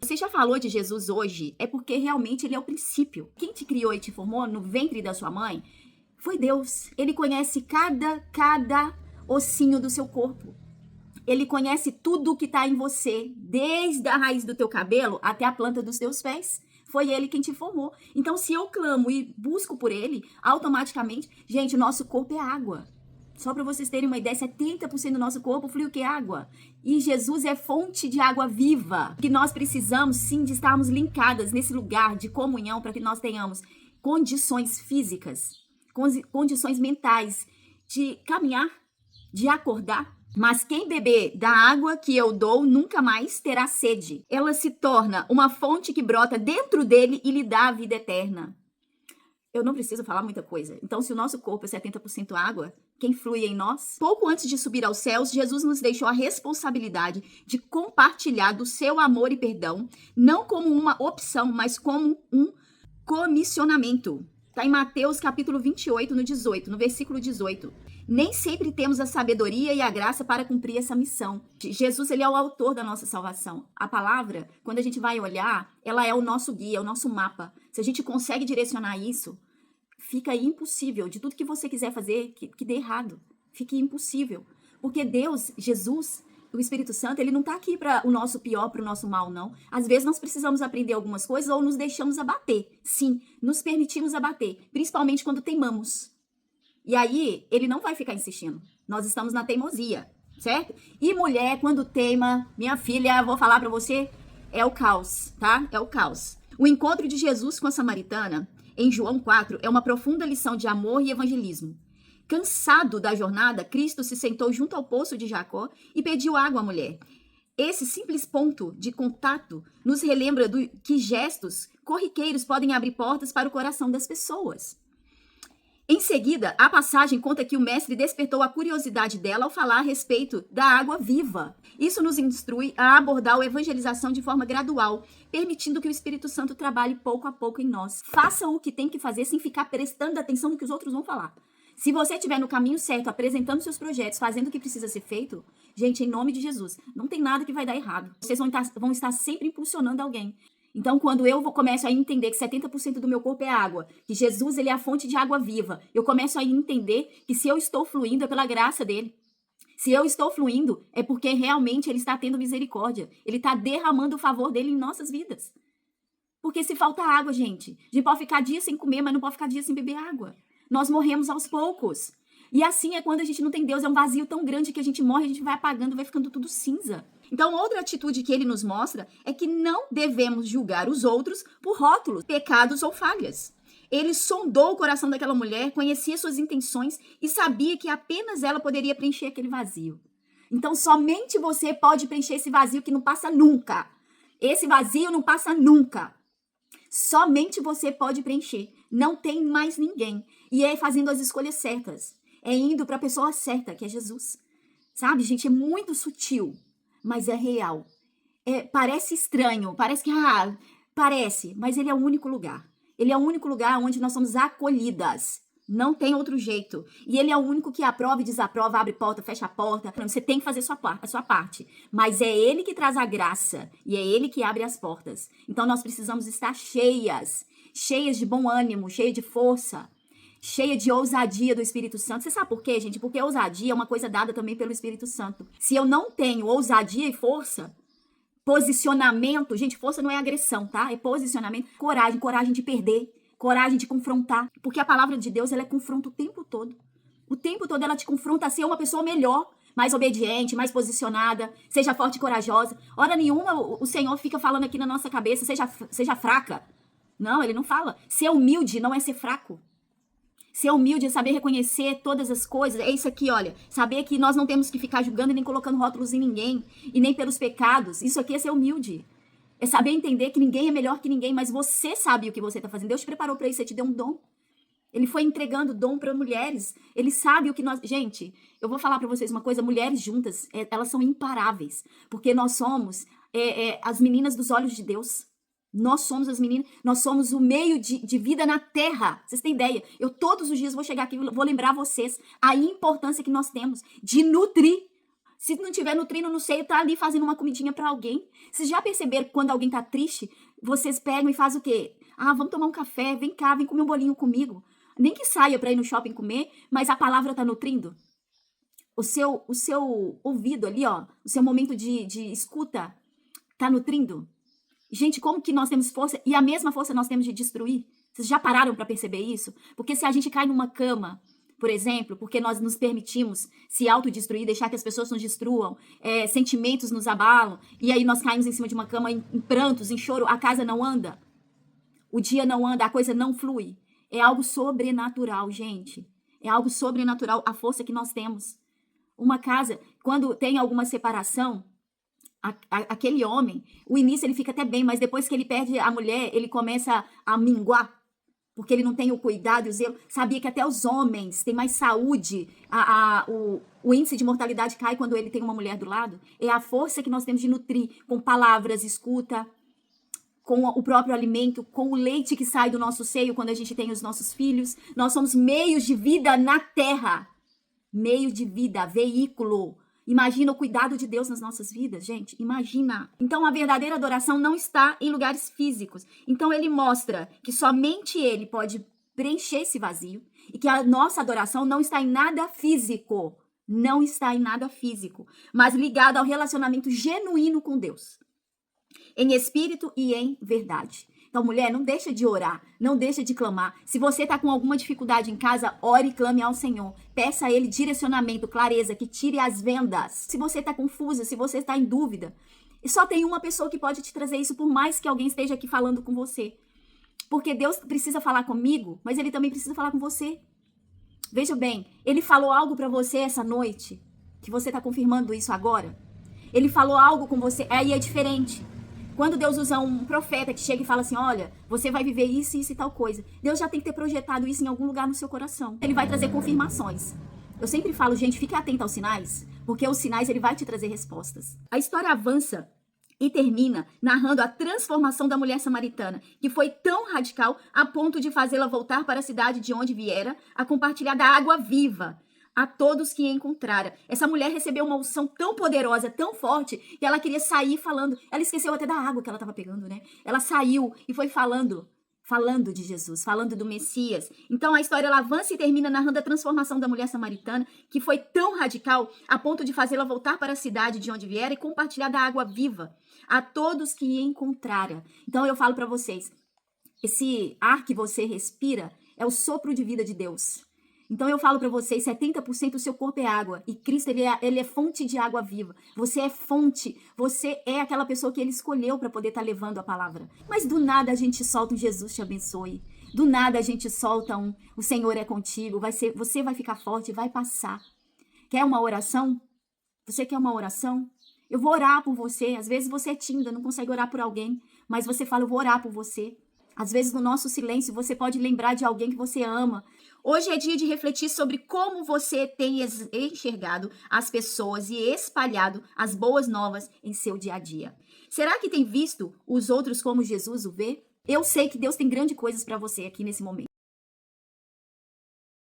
Você já falou de Jesus hoje, é porque realmente ele é o princípio. Quem te criou e te formou no ventre da sua mãe foi Deus. Ele conhece cada ossinho do seu corpo. Ele conhece tudo que está em você, desde a raiz do teu cabelo até a planta dos teus pés. Foi ele quem te formou. Então, se eu clamo e busco por ele, automaticamente, gente, o nosso corpo é água. Só para vocês terem uma ideia, 70% do nosso corpo flui o que? Água. E Jesus é fonte de água viva. Que nós precisamos, sim, de estarmos linkadas nesse lugar de comunhão para que nós tenhamos condições físicas, condições mentais de caminhar, de acordar. Mas quem beber da água que eu dou nunca mais terá sede. Ela se torna uma fonte que brota dentro dele e lhe dá a vida eterna. Eu não preciso falar muita coisa. Então, se o nosso corpo é 70% água, quem flui em nós? Pouco antes de subir aos céus, Jesus nos deixou a responsabilidade de compartilhar do seu amor e perdão, não como uma opção, mas como um comissionamento. Está em Mateus capítulo 28, no versículo 18. Nem sempre temos a sabedoria e a graça para cumprir essa missão. Jesus, ele é o autor da nossa salvação. A palavra, quando a gente vai olhar, ela é o nosso guia, é o nosso mapa. Se a gente consegue direcionar isso, fica impossível. De tudo que você quiser fazer, que dê errado. Fique impossível. Porque Deus, Jesus, o Espírito Santo, ele não está aqui para o nosso pior, para o nosso mal, não. Às vezes nós precisamos aprender algumas coisas ou nos deixamos abater. Sim, nos permitimos abater. Principalmente quando teimamos. E aí, ele não vai ficar insistindo. Nós estamos na teimosia, certo? E mulher, quando teima, minha filha, vou falar pra você, é o caos, tá? É o caos. O encontro de Jesus com a samaritana, em João 4, é uma profunda lição de amor e evangelismo. Cansado da jornada, Cristo se sentou junto ao poço de Jacó e pediu água à mulher. Esse simples ponto de contato nos relembra que gestos corriqueiros podem abrir portas para o coração das pessoas. Em seguida, a passagem conta que o mestre despertou a curiosidade dela ao falar a respeito da água viva. Isso nos instrui a abordar a evangelização de forma gradual, permitindo que o Espírito Santo trabalhe pouco a pouco em nós. Faça o que tem que fazer sem ficar prestando atenção no que os outros vão falar. Se você estiver no caminho certo, apresentando seus projetos, fazendo o que precisa ser feito, gente, em nome de Jesus, não tem nada que vai dar errado. Vocês vão estar sempre impulsionando alguém. Então, quando eu começo a entender que 70% do meu corpo é água, que Jesus, ele é a fonte de água viva, eu começo a entender que se eu estou fluindo é pela graça dele. Se eu estou fluindo é porque realmente ele está tendo misericórdia. Ele está derramando o favor dele em nossas vidas. Porque se falta água, gente, a gente pode ficar dias sem comer, mas não pode ficar dias sem beber água. Nós morremos aos poucos. E assim é quando a gente não tem Deus, é um vazio tão grande que a gente morre, a gente vai apagando, vai ficando tudo cinza. Então, outra atitude que ele nos mostra é que não devemos julgar os outros por rótulos, pecados ou falhas. Ele sondou o coração daquela mulher, conhecia suas intenções e sabia que apenas ela poderia preencher aquele vazio. Então, somente você pode preencher esse vazio que não passa nunca. Esse vazio não passa nunca. Somente você pode preencher. Não tem mais ninguém. E é fazendo as escolhas certas. É indo para a pessoa certa, que é Jesus. Sabe, gente, é muito sutil, mas é real. Parece estranho, parece que, parece, mas ele é o único lugar. Ele é o único lugar onde nós somos acolhidas. Não tem outro jeito. E ele é o único que aprova e desaprova, abre porta, fecha a porta. Você tem que fazer a sua parte. Mas é ele que traz a graça. E é ele que abre as portas. Então nós precisamos estar cheias de bom ânimo, cheias de força, cheia de ousadia do Espírito Santo. Você sabe por quê, gente? Porque ousadia é uma coisa dada também pelo Espírito Santo. Se eu não tenho ousadia e força, posicionamento, gente, força não é agressão, tá? É posicionamento, coragem de perder, coragem de confrontar. Porque a palavra de Deus, ela confronta o tempo todo. O tempo todo ela te confronta a ser uma pessoa melhor, mais obediente, mais posicionada, seja forte e corajosa. Hora nenhuma o Senhor fica falando aqui na nossa cabeça, seja fraca. Não, ele não fala. Ser humilde não é ser fraco. Ser humilde é saber reconhecer todas as coisas. É isso aqui, olha. Saber que nós não temos que ficar julgando e nem colocando rótulos em ninguém. E nem pelos pecados. Isso aqui é ser humilde. É saber entender que ninguém é melhor que ninguém, mas você sabe o que você está fazendo. Deus te preparou para isso, Ele te deu um dom. Ele foi entregando dom para mulheres. Ele sabe o que nós... Gente, eu vou falar para vocês uma coisa. Mulheres juntas, elas são imparáveis. Porque nós somos as meninas dos olhos de Deus. Nós somos as meninas, nós somos o meio de vida na terra. Vocês têm ideia? Eu todos os dias vou chegar aqui e vou lembrar vocês a importância que nós temos de nutrir Se não tiver nutrindo no seio, tá ali fazendo uma comidinha para alguém. Vocês já perceberam que quando alguém tá triste, vocês pegam e fazem o quê? Ah, vamos tomar um café, vem cá, vem comer um bolinho comigo. Nem que saia para ir no shopping comer, mas a palavra tá nutrindo. O seu ouvido ali, ó, o seu momento de escuta tá nutrindo. Gente, como que nós temos força, e a mesma força nós temos de destruir? Vocês já pararam para perceber isso? Porque se a gente cai numa cama, por exemplo, porque nós nos permitimos se autodestruir, deixar que as pessoas nos destruam, sentimentos nos abalam, e aí nós caímos em cima de uma cama em prantos, em choro, a casa não anda, o dia não anda, a coisa não flui. É algo sobrenatural, gente. É algo sobrenatural a força que nós temos. Uma casa, quando tem alguma separação, aquele homem, o início ele fica até bem, mas depois que ele perde a mulher, ele começa a minguar, porque ele não tem o cuidado e o zelo. Sabia que até os homens têm mais saúde, o índice de mortalidade cai quando ele tem uma mulher do lado? É a força que nós temos de nutrir com palavras, escuta, com o próprio alimento, com o leite que sai do nosso seio quando a gente tem os nossos filhos. Nós somos meios de vida na terra. Meio de vida, veículo. Imagina o cuidado de Deus nas nossas vidas, gente. Imagina. Então, a verdadeira adoração não está em lugares físicos. Então, ele mostra que somente ele pode preencher esse vazio e que a nossa adoração não está em nada físico. Não está em nada físico, mas ligado ao relacionamento genuíno com Deus. Em espírito e em verdade. Então, mulher, não deixa de orar, não deixa de clamar. Se você está com alguma dificuldade em casa, ore e clame ao Senhor. Peça a Ele direcionamento, clareza, que tire as vendas. Se você está confusa, se você está em dúvida, só tem uma pessoa que pode te trazer isso, por mais que alguém esteja aqui falando com você. Porque Deus precisa falar comigo, mas Ele também precisa falar com você. Veja bem, Ele falou algo para você essa noite, que você está confirmando isso agora. Ele falou algo com você, aí é diferente. Quando Deus usa um profeta que chega e fala assim, olha, você vai viver isso, isso e tal coisa. Deus já tem que ter projetado isso em algum lugar no seu coração. Ele vai trazer confirmações. Eu sempre falo, gente, fique atento aos sinais, porque os sinais ele vai te trazer respostas. A história avança e termina narrando a transformação da mulher samaritana, que foi tão radical a ponto de fazê-la voltar para a cidade de onde viera, a compartilhar da água viva a todos que encontrara. Essa mulher recebeu uma unção tão poderosa, tão forte, que ela queria sair falando. Ela esqueceu até da água que ela estava pegando, né? Ela saiu e foi falando de Jesus, falando do Messias. Então a história ela avança e termina narrando a transformação da mulher samaritana, que foi tão radical a ponto de fazê-la voltar para a cidade de onde viera e compartilhar da água viva a todos que encontrara. Então eu falo para vocês, esse ar que você respira é o sopro de vida de Deus. Então eu falo para vocês, 70% do seu corpo é água. E Cristo, ele é fonte de água viva. Você é fonte. Você é aquela pessoa que ele escolheu para poder estar levando a palavra. Mas do nada a gente solta um Jesus te abençoe. Do nada a gente solta o Senhor é contigo. Você vai ficar forte, vai passar. Quer uma oração? Você quer uma oração? Eu vou orar por você. Às vezes você é tímida, não consegue orar por alguém. Mas você fala, eu vou orar por você. Às vezes no nosso silêncio você pode lembrar de alguém que você ama. Hoje é dia de refletir sobre como você tem enxergado as pessoas e espalhado as boas novas em seu dia a dia. Será que tem visto os outros como Jesus o vê? Eu sei que Deus tem grandes coisas para você aqui nesse momento.